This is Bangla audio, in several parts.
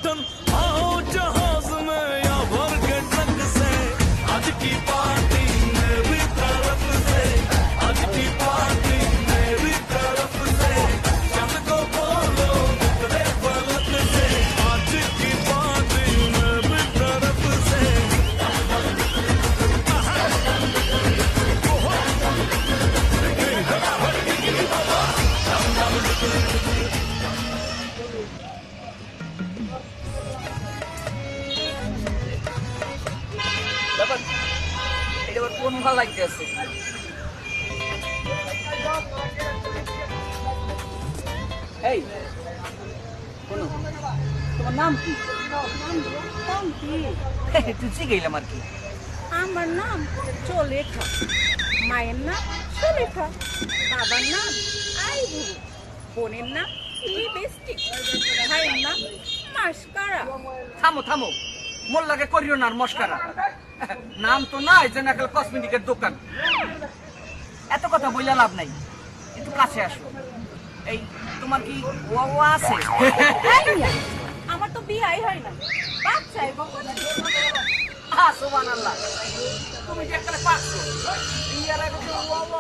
उठन आओ जहाज में या भर के ट्रक से आज की पार्टी मेरी तरफ से आज की पार्टी मेरी तरफ से चल को बोलो निकले पलक से आज की पार्टी मेरी तरफ से এটা ওর কোন ভালো লাগতেছে এই কোন তোমার নাম কি নাম কি? তুই জিগাইলাম আর কি আমার নাম চলেখা, মায়ের নাম সুলেখা, বাবার নাম আইবু, বোনের নাম লিপস্টিক, ভাইয়ের নাম মাস্কারা। থামো থামো মোর লাগে করিও না আর মস্কারা নাম তো নাই যে নাকাল কসমেটিকের দোকান এত কথা বইলা লাভ নাই একটু কাছে আসো এই তোমার কি ওয়া আছে এই মিয়া, আমার তো বিয়াই হয় না, বাচ্চাই কখন? সুবহানাল্লাহ তুমি যে একটা পাচ্ছো বিয়ার আগে তো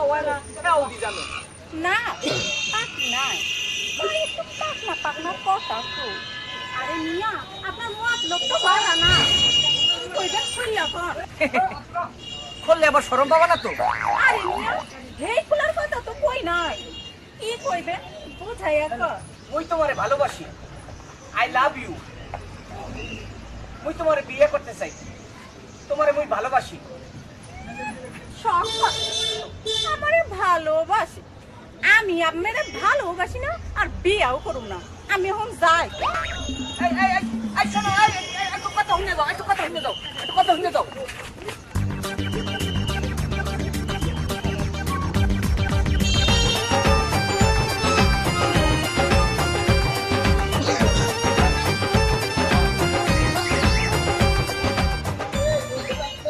ওয়া না এও দি জানো না পাকি নাই, খালি একটু পাকনা পাকনা কথা তো। আরে মিয়া, আপনার মুখ লোক তো ভালো না, কইবেন খুললা কর। খুললে আবার শরম পাবা না তো আরে মিয়া, হেই খোলার কথা তো কই নাই, কি কইবেন বুঝাইয়া কর। ওই তোমারে ভালোবাসি আই লাভ ইউ মুই তোমারে বিয়ে করতে চাই তোমারে মুই ভালোবাসি সব আমারে ভালোবাসি, আমি আপনারে ভালোবাসি না আর বিয়াও করুম না, আমি এখন যাই। এই এই এই এই শোনো